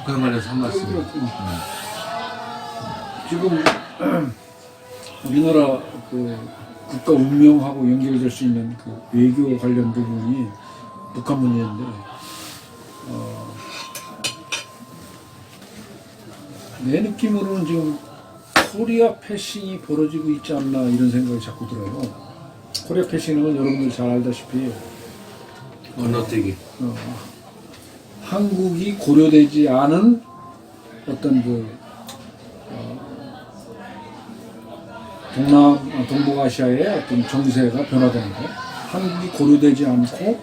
그 말에서 한 말씀. 지금 우리나라 그 국가 운명하고 연결될 수 있는 그 외교 관련 부분이 북한 문제인데, 내 느낌으로는 지금 코리아 패싱이 벌어지고 있지 않나 이런 생각이 자꾸 들어요. 코리아 패싱은 여러분들 잘 알다시피 건너뛰기. 한국이 고려되지 않은 어떤 동북아시아의 어떤 정세가 변화되는 거. 한국이 고려되지 않고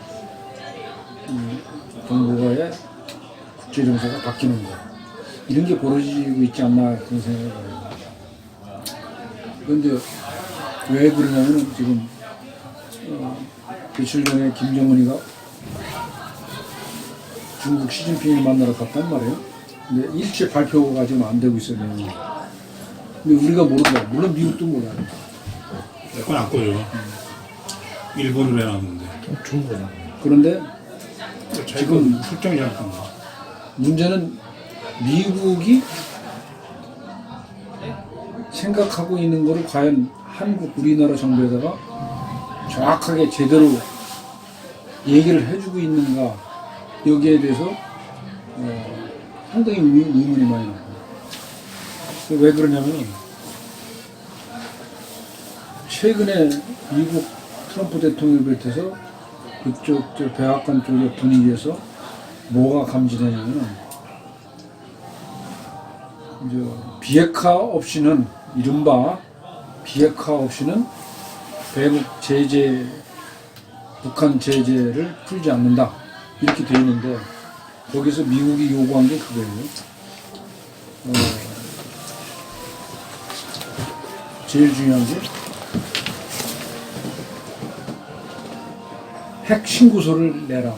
동북아의 국제 정세가 바뀌는 거. 이런 게 벌어지고 있지 않나 그런 생각을 해요. 그런데 왜 그러냐면은 지금 며칠 전에 김정은이가 중국 시진핑을 만나러 갔단 말이에요. 근데 일체 발표가 지금 안 되고 있어요. 내용이. 근데 우리가 모른다. 물론 미국도 몰라요. 그건 안 꺼요. 일본으로 해놨는데. 중국은. 그런데 지금 출장이 안 건 거. 문제는 미국이 생각하고 있는 거를 과연 한국, 우리나라 정부에다가 정확하게 제대로 얘기를 해주고 있는가, 여기에 대해서 상당히 의문이 많이 나요. 왜 그러냐면 최근에 미국 트럼프 대통령을 비롯해서 그쪽 백악관 쪽의 분위기에서 뭐가 감지되냐면 이제 비핵화 없이는, 이른바 비핵화 없이는 대북 제재, 북한 제재를 풀지 않는다 이렇게 되어 있는데, 거기서 미국이 요구한 게 그거예요. 제일 중요한 게 핵 신고서를 내라.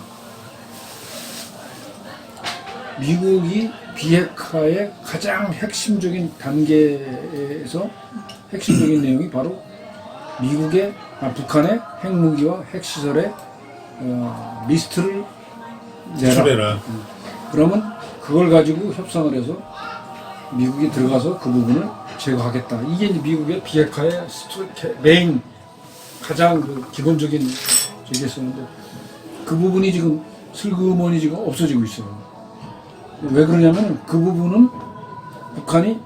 미국이 비핵화의 가장 핵심적인 단계에서 핵심적인 내용이 바로 북한의 핵무기와 핵시설의 리스트를 내라. 그러면 그걸 가지고 협상을 해서 미국이 들어가서 그 부분을 제거하겠다. 이게 이제 미국의 비핵화의 메인 가장 그 기본적인 제기였었는데, 그 부분이 지금 슬그머니 지금 없어지고 있어요. 왜 그러냐면 그 부분은 북한이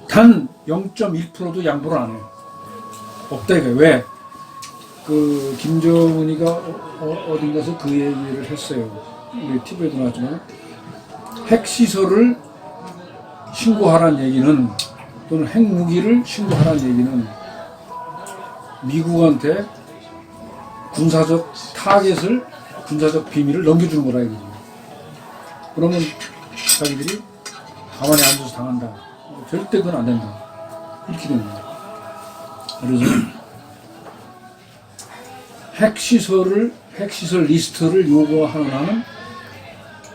단 0.1%도 양보를 안 해요. 없다 이거예요. 왜? 그 김정은이가 어딘가서 그 얘기를 했어요. 우리 TV에도 나왔지만, 핵시설을 신고하라는 얘기는, 또는 핵무기를 신고하라는 얘기는 미국한테 군사적 타겟을, 군사적 비밀을 넘겨주는 거라 이거죠. 그러면 자기들이 가만히 앉아서 당한다. 절대 그건 안 된다. 이렇게 됩니다. 그래서 핵시설 리스트를 요구하는 한은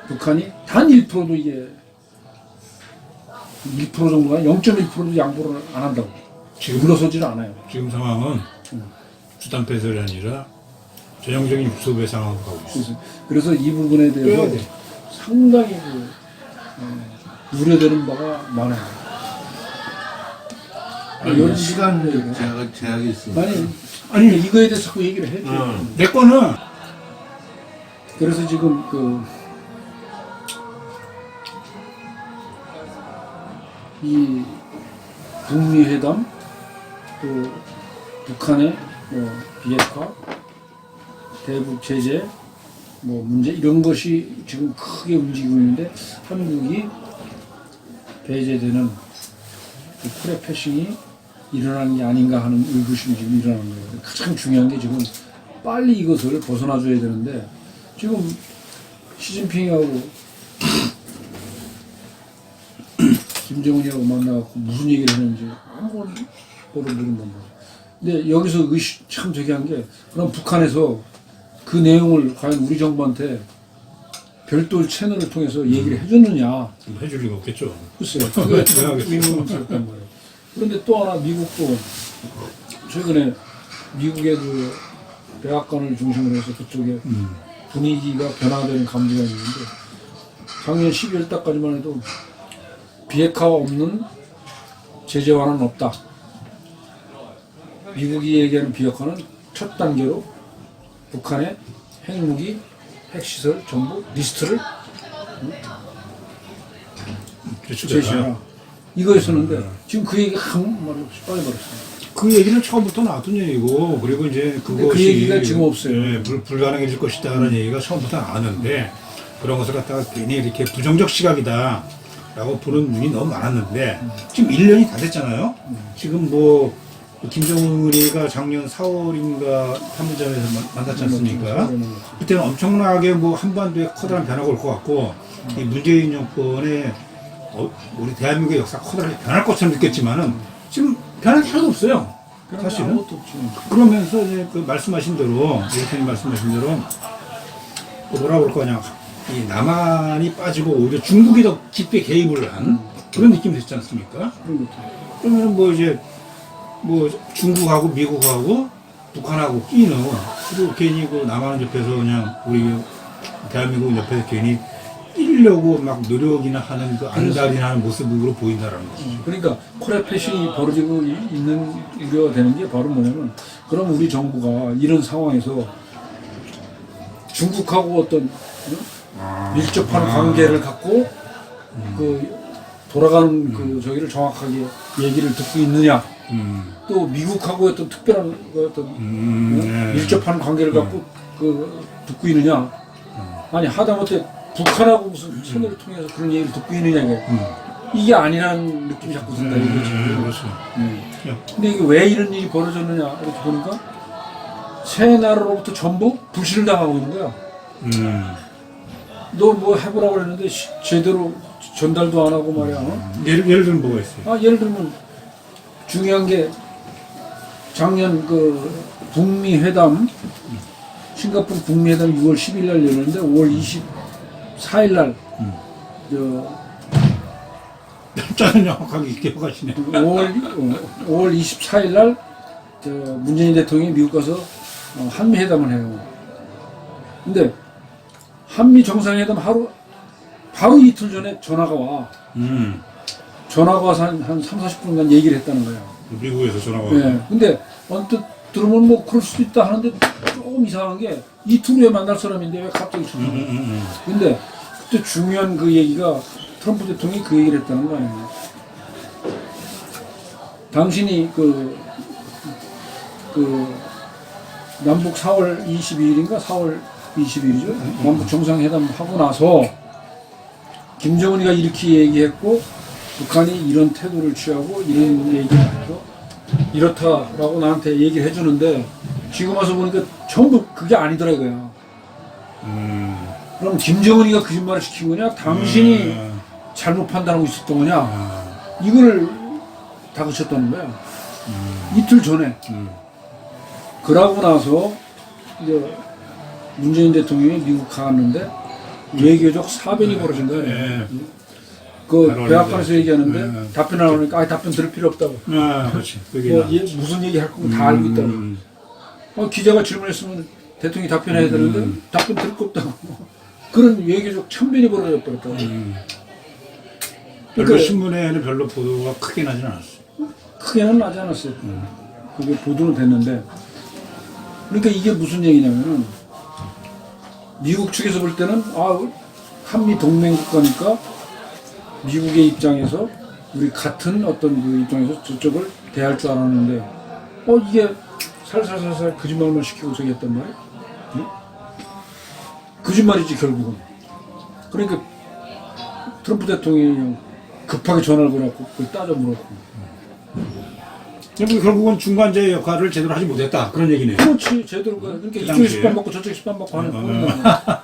북한이 단 1%도 이게 1% 정도가 0.1%도 양보를 안 한다고. 물러서지를 않아요. 지금 상황은 수단 패설이 아니라 전형적인 육소배 상황으로 가고 있어요. 그래서 이 부분에 대해서 상당히 우려되는 바가 많아요. 이런 시간적 제약이 있으니까. 아니 이거에 대해서 자꾸 얘기를 해줘. 내 거는 그래서 지금 이 북미 회담, 또 북한의 비핵화, 대북 제재 문제, 이런 것이 지금 크게 움직이고 있는데, 한국이 배제되는 그 코리아 패싱이 일어나는 게 아닌가 하는 의구심이 지금 일어나는 거예요. 가장 중요한 게 지금 빨리 이것을 벗어나줘야 되는데, 지금 시진핑하고 김정은이하고 만나서 무슨 얘기를 했는지 아무것도 모른단 말이에요. 근데 여기서 참 저기 한 게, 그럼 북한에서 그 내용을 과연 우리 정부한테 별도 채널을 통해서 얘기를 해줬느냐? 해줄 리가 없겠죠. 글쎄요. 그게 참 의문스럽단 말이에요. 그런데 또 하나, 미국도 최근에 미국의 그 백악관을 중심으로 해서 그쪽에 분위기가 변화되는 감지가 있는데, 작년 12월 달까지만 해도 비핵화 없는 제재 완화는 없다. 미국이 얘기하는 비핵화는 첫 단계로 북한의 핵무기, 핵시설 전부 리스트를 제시하라. 이거였었는데 지금 그 얘기가 아무 말 없이 빠져버렸어요. 그 얘기는 처음부터 나왔던 얘기고, 그리고 이제 근데 그것이 그 얘기가 지금 없어요. 예, 불가능해질 것이다 라는 얘기가 처음부터 나왔는데, 그런 것을 갖다가 괜히 이렇게 부정적 시각이다 라고 보는 눈이 너무 많았는데, 지금 1년이 다 됐잖아요. 지금 뭐 김정은이가 작년 4월인가 판문점에서 만났지 않습니까? 그때는 엄청나게 뭐 한반도에 커다란 변화가 올 것 같고, 이 문재인 정권의 우리 대한민국의 역사가 커다랗게 변할 것처럼 느꼈지만은 지금 변한 게 하나도 없어요. 사실은. 아무것도 없지. 그러면서 이제 그 말씀하신 대로, 이렇게 말씀하신 대로, 뭐라 그럴 거냐, 이 남한이 빠지고 오히려 중국이 더 깊게 개입을 한 그런 느낌이 됐지 않습니까? 그러면 뭐 이제, 뭐 중국하고 미국하고 북한하고 끼는, 그리고 괜히 그 남한 옆에서 그냥 우리 대한민국 옆에서 괜히 끼려고 막 노력이나 하는 그 안달이나 하는 모습으로 보인다라는 거죠. 그러니까 코레 패션이 벌어지고 있는 우려가 되는 게 바로 뭐냐면, 그럼 우리 정부가 이런 상황에서 중국하고 어떤 밀접한 관계를 갖고 그 돌아가는 그 저기를 정확하게 얘기를 듣고 있느냐, 또 미국하고 어떤 특별한 그 어떤 밀접한 관계를 갖고 그 듣고 있느냐, 아니 하다못해 북한하고 무슨 채널을 통해서 그런 얘기를 듣고 있느냐, 이게 아니라는 느낌이 자꾸 든다 이거지. 그렇죠. 근데 이게 왜 이런 일이 벌어졌느냐 이렇게 보니까 새 나라로부터 전부 불신을 당하고 있는 거야. 너 뭐 해보라고 그랬는데 제대로 전달도 안 하고 말이야. 예를 들면 뭐가 있어요? 예를 들면 중요한 게 작년 그 북미 회담, 싱가포르 북미 회담 6월 10일 날 열렸는데 5월 24일 날 날짜는 정확하게 기억하시네. 5월 24일 날 문재인 대통령이 미국 가서 한미 회담을 해요. 근데 한미 정상회담 바로 이틀 전에 전화가 와. 전화가 와서 한 3, 40분간 얘기를 했다는 거예요. 미국에서 전화가 와. 네. 근데 언뜻 들으면 뭐 그럴 수도 있다 하는데 조금 이상한 게 이틀 후에 만날 사람인데 왜 갑자기 전화가 와. 근데 그때 중요한 그 얘기가 트럼프 대통령이 그 얘기를 했다는 거 아니에요. 당신이 그 남북 4월 22일인가 4월 20일이죠. 남북 정상회담 하고 나서 김정은이가 이렇게 얘기했고 북한이 이런 태도를 취하고 이런 얘기를 해서 이렇다라고 나한테 얘기를 해주는데 지금 와서 보니까 전부 그게 아니더라 이거야. 그럼 김정은이가 거짓말을 시킨 거냐? 당신이 잘못 판단하고 있었던 거냐? 이거를 다그쳤다는 거야. 이틀 전에. 그러고 나서 이제 문재인 대통령이 미국 가갔는데 외교적 사변이 벌어진 거예요. 그 백악관에서 얘기하는데 답변 안 하니까 답변 들을 필요 없다고. 그렇지. 무슨 얘기 할 거고 다 알고 있다고. 기자가 질문했으면 대통령이 답변해야 되는데 답변 들을 거 없다고. 그런 외교적 참변이 벌어져 버렸다고. 별로 신문에는 별로 보도가 크게 나진 않았어요. 크게는 나지 않았어요. 그게 보도는 됐는데. 그러니까 이게 무슨 얘기냐면은 미국 측에서 볼 때는 한미 동맹 국가니까 미국의 입장에서 우리 같은 어떤 그 입장에서 저쪽을 대할 줄 알았는데 이게 살살살살 거짓말만 시키고 저기 했단 말이야. 응? 거짓말이지 결국은. 그러니까 트럼프 대통령이 그냥 급하게 전화를 걸어갖고 그걸 따져 물었고. 결국은 중간재 역할을 제대로 하지 못했다 그런 얘기네요. 그렇지 제대로 그러니까 이쪽에 습관 받고 저쪽에 습관 받고 하는 거야.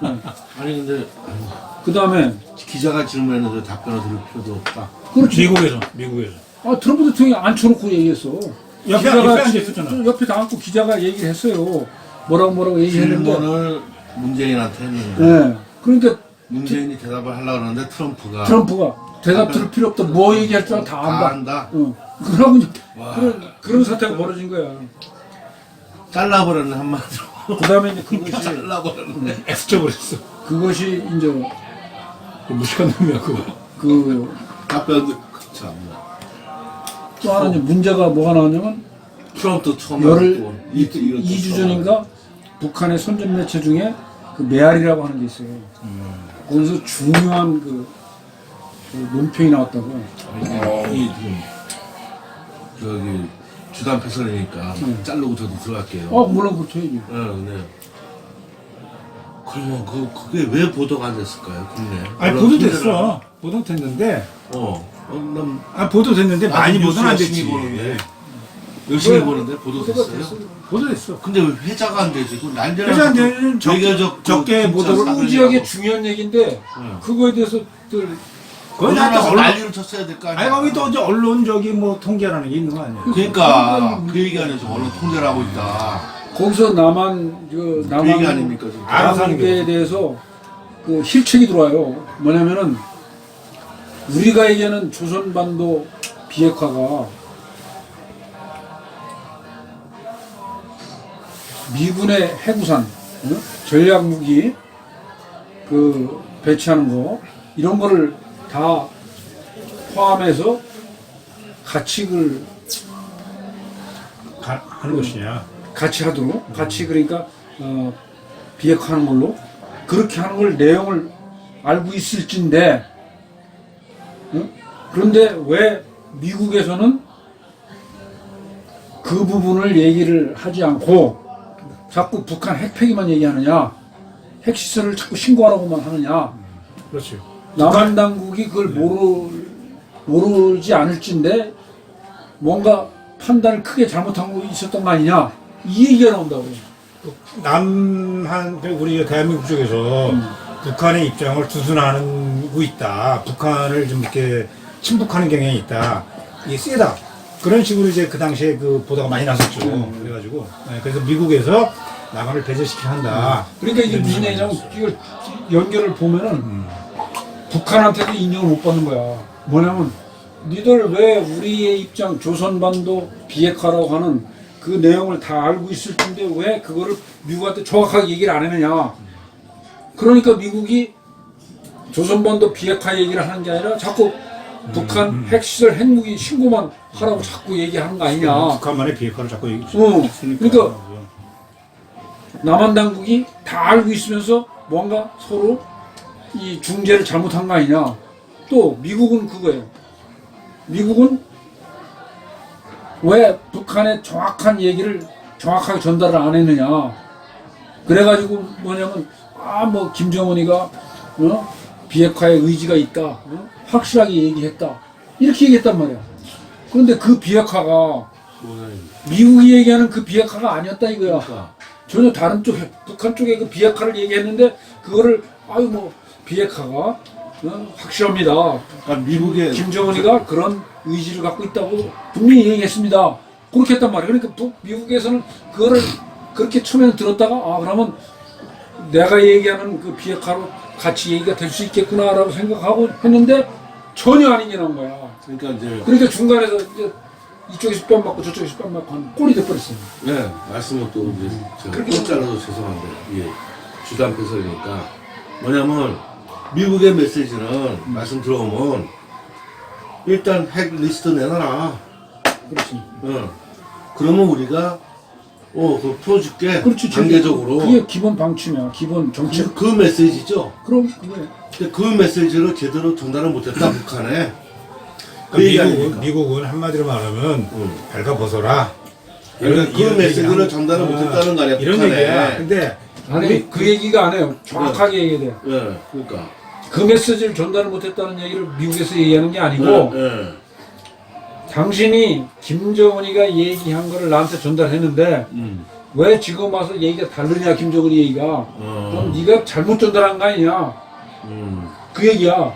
아니 근데 그 다음에 기자가 질문해서 답변을 들을 필요도 없다. 그렇지. 미국에서. 트럼프 대통령이 앉혀놓고 얘기했어. 옆에 앉아있었잖아. 옆에 다 앉고 기자가 얘기를 했어요. 뭐라고 얘기했는데. 질문을 문재인한테 했는데. 네. 그러니까 문재인이 대답을 하려고 그러는데 트럼프가 대답 들을 필요 없다. 뭐 얘기할 줄 다 안다. 그러고 그런 사태가 벌어진 거야. 잘라버렸네 한마디로. 그 다음에 이제 그것이 잘라버렸네. X쳐버렸어. 그것이 이제 그 무식한 놈이야 그거. 그 답변도 참. 또 하나 이제 문제가 뭐가 나왔냐면 트럼프도 처음 열흘 나왔고, 2주 전인가 북한의 선전 매체 중에 그 메아리라고 하는 게 있어요. 거기서 중요한 그 논평이 나왔다고. 이 지금 저기 주단 패설이니까 자르고 저도 들어갈게요. 물론 그렇죠. 이제. 네. 그러면 그게 왜 보도가 안 됐을까요, 국내? 아니 보도됐어. 보도됐는데. 난 보도됐는데 많이 뉴스 보도는 안 열심히 됐지. 보는데. 열심히 보는데 보도됐어요? 보도됐어. 근데 왜 회자가 안 되지? 그 난전한 회자는 외교적 보도를 무지하게 중요한 얘기인데 그거에 대해서 들 거기 다 언론에서 언론. 난리를 쳤어야 될 거 아니야? 아니 거기 또 이제 언론 저기 뭐 통계라는 게 있는 거 아니야? 그러니까 그 얘기 아니죠. 언론 통제를 하고 있다. 거기서 남한 그 그 얘기 아닙니까 지금? 알아서 하는 남한계에 게. 대해서 그 실책이 들어와요. 뭐냐면은 우리가 얘기하는 조선반도 비핵화가 미군의 해구산, 전략 무기 그 배치하는 거 이런 거를 다 포함해서 가치를 하는 것이냐? 같이 하도록 같이 그러니까 비핵화하는 걸로 그렇게 하는 걸 내용을 알고 있을진데 그런데 왜 미국에서는 그 부분을 얘기를 하지 않고 자꾸 북한 핵폐기만 얘기하느냐 핵시설을 자꾸 신고하라고만 하느냐 그렇지. 남한 당국이 그걸 모르지 않을진데 뭔가 판단을 크게 잘못한 거 있었던 거 아니냐 이 얘기가 나온다고. 남한 우리 대한민국 쪽에서 북한의 입장을 두둔하고 있다. 북한을 좀 이렇게 침묵하는 경향이 있다. 이게 세다. 그런 식으로 이제 그 당시에 그 보도가 많이 났었죠. 그래가지고 그래서 미국에서 남한을 배제시켜야 한다. 그러니까 이게 무슨 얘기냐면 이걸 연결을 보면은 북한한테도 인정을 못 받는 거야. 뭐냐면 니들 왜 우리의 입장 조선반도 비핵화라고 하는 그 내용을 다 알고 있을 텐데 왜 그거를 미국한테 정확하게 얘기를 안 했느냐. 그러니까 미국이 조선반도 비핵화 얘기를 하는 게 아니라 자꾸 북한 핵시설 핵무기 신고만 하라고 자꾸 얘기하는 거 아니냐. 북한만의 비핵화를 자꾸 그러니까 남한 당국이 다 알고 있으면서 뭔가 서로 이 중재를 잘못한 거 아니냐. 또 미국은 그거예요. 미국은 왜 북한의 정확한 얘기를 정확하게 전달을 안 했느냐. 그래가지고 뭐냐면 뭐 김정은이가 비핵화의 의지가 있다. 확실하게 얘기했다. 이렇게 얘기했단 말이야. 그런데 그 비핵화가 미국이 얘기하는 그 비핵화가 아니었다 이거야. 그러니까. 전혀 다른 쪽에 북한 쪽에 그 비핵화를 얘기했는데 그거를 비핵화가 확실합니다. 그러니까 미국의 김정은이가 그런 의지를 갖고 있다고 분명히 얘기했습니다. 그렇게 했단 말이에요. 그러니까 미국에서는 그거를 그렇게 처음에는 들었다가 그러면 내가 얘기하는 그 비핵화로 같이 얘기가 될 수 있겠구나라고 생각하고 했는데 전혀 아닌 게 나온 거야. 그러니까 중간에서 이제 이쪽에서 뺨 맞고 저쪽에서 뺨 맞고 한 꼴이 돼버렸어요. 네, 말씀을 또 이제 제가 또 잘라서 죄송한데 이게 주단 패설이니까 뭐냐면 미국의 메시지는 말씀 들어보면 일단 핵 리스트 내놔라. 그렇지. 그러면 우리가 그거 풀어줄게. 그렇지. 단계적으로. 그게 기본 방침이야. 기본 정책. 그 메시지죠. 그럼 그거야. 근데 그 메시지를 제대로 전달을 못했다 북한에. 그 얘기 아닙니까? 미국은 한마디로 말하면 발가벗어라. 그 메시지를 전달을 못했다는 거 아니야 이런 북한에. 얘기야. 근데 아니 그 얘기가 안 해요. 정확하게 얘기해야 돼. 네, 그러니까. 그 메시지를 전달을 못했다는 얘기를 미국에서 얘기하는 게 아니고 네. 당신이 김정은이가 얘기한 거를 나한테 전달했는데 왜 지금 와서 얘기가 다르냐 김정은이 얘기가 그럼 네가 잘못 전달한 거 아니냐 그 얘기야.